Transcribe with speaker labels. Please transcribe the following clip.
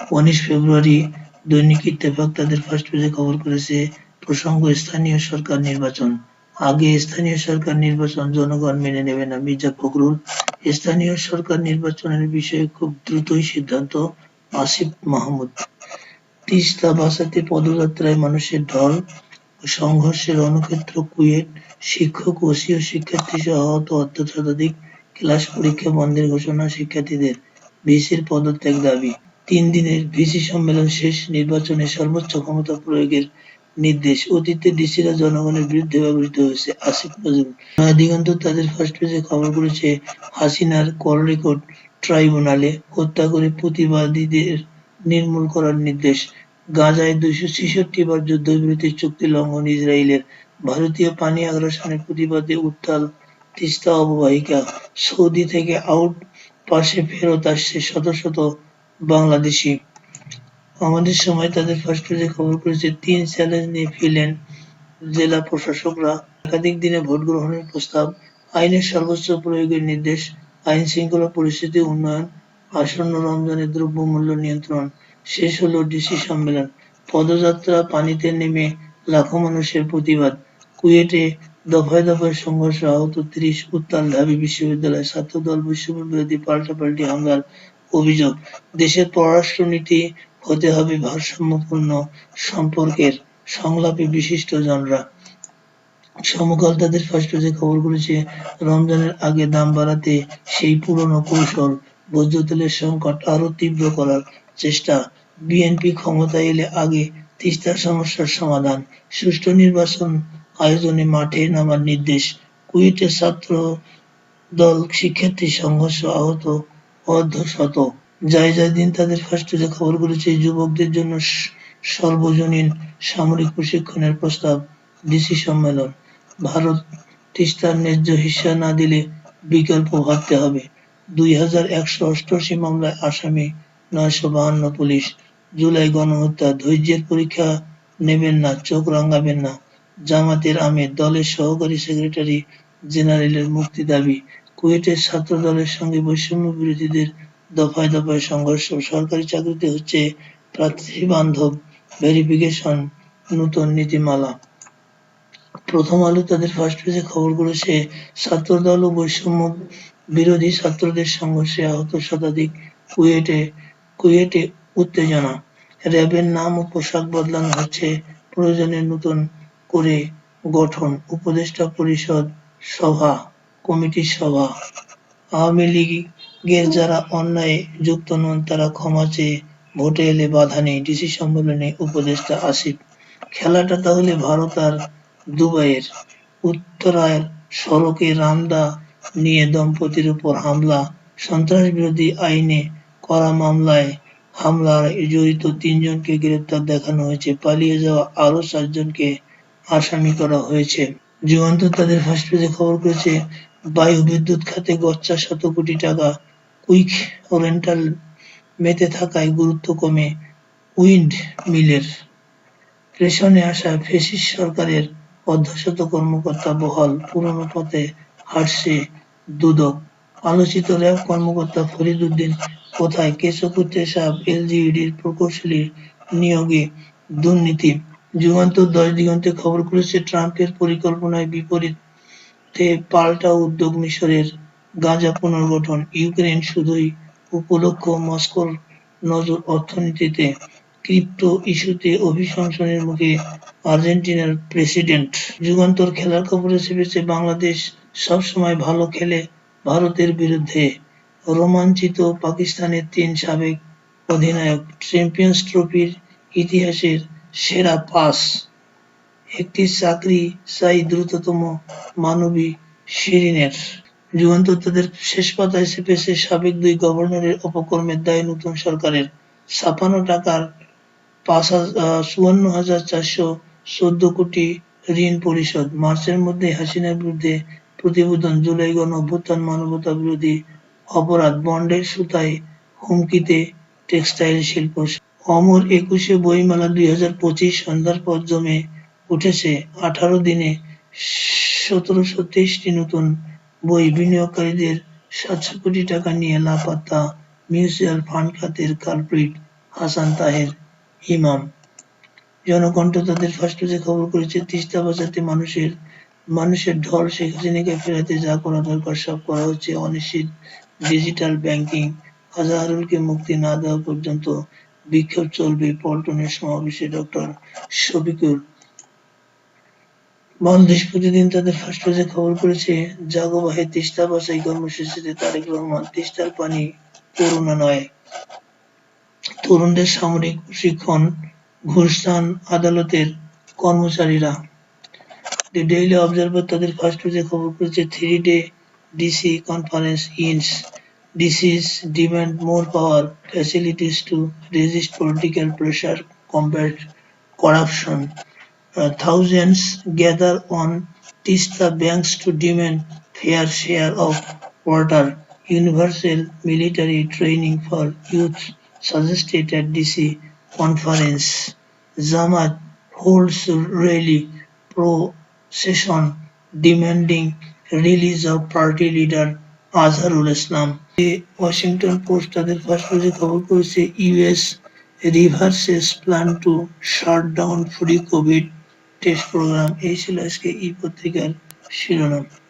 Speaker 1: 19 ফেব্রুয়ারি দৈনিক ইত্তেফাক তাদের ফার্স্ট পেজে খবর করেছে প্রসঙ্গ স্থানীয় সরকার নির্বাচন। আগে স্থানীয় সরকার নির্বাচন জনগণ মেনে নেবে না মির্জা ফখরুল। স্থানীয় সরকার নির্বাচনের বিষয়ে খুব দ্রুতই সিদ্ধান্ত আসিফ মাহমুদ। তিস্তা বাঁচাতে পদযাত্রায় মানুষের ঢল, সংঘর্ষে রণক্ষেত্র কুয়েট, শিক্ষক, ওসি ও শিক্ষার্থীসহ আহত অর্ধশতাধিক, ক্লাস পরীক্ষা বন্ধের ঘোষণা শিক্ষার্থীদের, ভিসির পদত্যাগ দাবি। 3 দিনের ভিসি সম্মেলন শেষ, নির্বাচনে সর্বোচ্চ ক্ষমতা প্রয়োগের নির্দেশ। অতীতে ডিসিরা জনগণের বিরুদ্ধে ব্যবহৃত হয়েছে আসিফ নজরুল। দিগন্ত তাদের ফার্স্ট পেজে খবর করেছে হাসিনার কল রেকর্ড ট্রাইব্যুনালে হত্যা করে প্রতিবাদীদের নির্মূল করার নির্দেশ। গাজায় 266 বার যুদ্ধবিরতির চুক্তি লঙ্ঘন ইসরায়েলের। ভারতীয় পানি আগ্রাসনের প্রতিবাদে উত্তাল তিস্তা অববাহিকা। সৌদি থেকে আউট পাসে ফেরত আসছে শত শত বাংলাদেশি। আমাদের সময় তাদের ফার্স্ট পেজে খবর করেছে 3 চ্যালেঞ্জ নিয়ে ফিরলেন জেলা প্রশাসকরা। একাধিক দিনে ভোট গ্রহণের প্রস্তাব, আইনের সর্বোচ্চ প্রয়োগের নির্দেশ, আইন শৃঙ্খলা পরিস্থিতি উন্নয়ন, আসন্ন রমজানে দ্রব্যমূল্য নিয়ন্ত্রণ। শেষ হলো ডিসি সম্মেলন। পদযাত্রা, পানিতে নেমে লাখো মানুষের প্রতিবাদ। কুয়েটে দফায় দফায় সংঘর্ষ, আহত 30, উত্তাল ঢাবি বিশ্ববিদ্যালয়। ছাত্রদল বৈষম্য বিরোধী পাল্টাপাল্টি হামলার অভিযোগ। দেশের পররাষ্ট্রনীতি হতে হবে ভারসাম্যপূর্ণ সম্পর্কের, সংলাপে বিশিষ্টজনরা। সমকাল তাদের ফার্স্ট পেজে খবর করেছে রমজানের আগে দাম বাড়াতে সেই পুরনো কৌশল, ভোজ্য তেলের সংকট আরো তীব্র করার চেষ্টা। বিএনপি ক্ষমতায় এলে আগে তিস্তার সমস্যার সমাধান, সুষ্ঠু নির্বাচন আয়োজনে মাঠে নামার নির্দেশ। কুয়েটে ছাত্র দল শিক্ষার্থী সংঘর্ষ, আহত অর্ধশত। দিন তাদের ফার্স্ট পেজে খবর করেছে যুবকদের জন্য সর্বজনীন সামরিক প্রশিক্ষণের প্রস্তাব, ডিসি সম্মেলন। ভারত তিস্তার ন্যায্য হিস্যা না দিলে বিকল্প ভাবতে হবে। 2188 মামলায় আসামি 952 পুলিশ। জুলাই গণহত্যা, ধৈর্যের পরীক্ষা নেবেন না, চোখ রাঙাবেন না। জামাতের আমির, দলের সহকারী সেক্রেটারি জেনারেলের মুক্তি দাবি। কুয়েটের ছাত্র দলের সঙ্গে বৈষম্য বিরোধীদের দফায় দফায় সংঘর্ষ। সরকারি চাকরিতে হচ্ছে প্রার্থী বান্ধব ভেরিফিকেশন, নতুন নীতিমালা। প্রথম আলো তাদের ফার্স্ট পেজে খবর করেছে ছাত্রদল ও বৈষম্য বিরোধী ছাত্রদের সংঘর্ষে আহত শতাধিক। কুয়েটে উত্তেজনা। র্যাবের নাম ও পোশাক বদলানো হচ্ছে, প্রয়োজনে নতুন করে গঠন। উপদেষ্টা পরিষদ সভা, কমিটির সভা। আওয়ামী লীগের যারা অন্যায়ে যুক্ত নন তারা ক্ষমা চেয়ে ভোটে এলে বাধা নেই, ডিসি সম্মেলনে উপদেষ্টা আসিফ। খেলাটা তাহলে ভারত আর দুবাইয়ের। উত্তরার সড়কে রামদা নিয়ে দম্পতির উপর হামলা, সন্ত্রাসবিরোধী আইনে করা মামলায় হামলায় জড়িত 3 জনকে গ্রেপ্তার দেখানো হয়েছে, পালিয়ে যাওয়া আরো 4 জনকে আসামি করা হয়েছে। যুগান্ত তাদের ফার্স্ট পেজে খবর করেছে বায়ু বিদ্যুৎ খাতে গচ্চা 100 কোটি টাকা, কুইক রেন্টাল মেতে থাকায় গুরুত্ব কমে উইন্ড মিলের। প্রেষণে আসা ফ্যাসিস্ট সরকারের অর্ধশত কর্মকর্তা বহাল, পুরনো পথে হাঁটছে দুদক। আলোচিত র্যাব কর্মকর্তা ফরিদ উদ্দিন কোথায়, কেশবপুত্রে সাহেব এলজিইডির প্রকৌশলী নিয়োগে দুর্নীতি। যুগান্তর 10 দিগন্তে খবর করেছে ট্রাম্পের পরিকল্পনায় বিপরীতে পাল্টা উদ্যোগ মিশরের, গাজা পুনর্গঠন। ইউক্রেন শুধুই উপলক্ষ, মস্কোর নজর অর্থনীতিতে। ক্রিপ্টো ইস্যুতে অভিশংসনের মুখে আর্জেন্টিনার প্রেসিডেন্ট। যুগান্তর খেলার খবরে চেপেছে বাংলাদেশ সবসময় ভালো খেলে ভারতের বিরুদ্ধে, রোমাঞ্চিত পাকিস্তানের 3 সাবেক অধিনায়ক। চ্যাম্পিয়ন্স ট্রফির ইতিহাসের সেরা পাস, একটি চাকরি চাই দ্রুততম মানবী শিরিনের। যুগান্তর তাদের শেষ পাতায় চেপেছে সাবেক 2 গভর্নরের অপকর্মের দায় নতুন সরকারের। ছাপানো টাকার 54,414 কোটি ঋণ পরিশোধ। মার্চের মধ্যে হাসিনার বিরুদ্ধে প্রতিবেদন। জুলাই গণঅভ্যুত্থান মানবতা বিরোধী অপরাধ, বন্ডের সুতায় হুমকিতে টেক্সটাইল শিল্প। অমর 21 বইমেলা 2025 সন্ধ্যার পর জমে উঠেছে। 18 দিনে 1723টি নতুন বই। বিনিয়োগকারীদের 700 কোটি টাকা নিয়ে লাপাত্তা মিউচুয়াল ফান্ড খাতের কালপ্রিট। হাসান তাহের ইমাম। জনকণ্ঠ তাদের ফার্স্ট পেজে খবর করেছে তিস্তা বাঁচাতে মানুষের ঢল, শেখ হাসিনাকে ফেরাতে যা করা দরকার সব করা হচ্ছে। অনিশ্চিত ডিজিটাল ব্যাংকিং, আজহারুলকে মুক্তি না দেওয়া পর্যন্ত বিক্ষোভ চলবে। পল্টনের সমাবেশে ডক্টর শফিকুর। বাংলাদেশ প্রতিদিন তাদের ফার্স্ট পেজে খবর করেছে জাগো বাহে তিস্তা বাঁচাই কর্মসূচিতে তারেক রহমান, তিস্তার পানি করুণা নয়, তরুণদের সামরিক প্রশিক্ষণ, ঘুষদান আদালতের কর্মচারীরা। দ্য ডেইলি অবজারভার তাদের ফার্স্ট পেজে খবর করেছে 3-day DC conference ends, DCs demand more power, facilities to resist political pressure, combat corruption. Thousands gather on Tista banks to demand fair share of water. Universal military training for youth suggested at DC conference. Jamaat holds rally procession demanding release of party leader Azharul Islam. The Washington Post তাদের first পেজে খবর করেছে US reverses plan to shut down free COVID test programme. এই ছিল আজকে ই পত্রিকার শিরোনাম।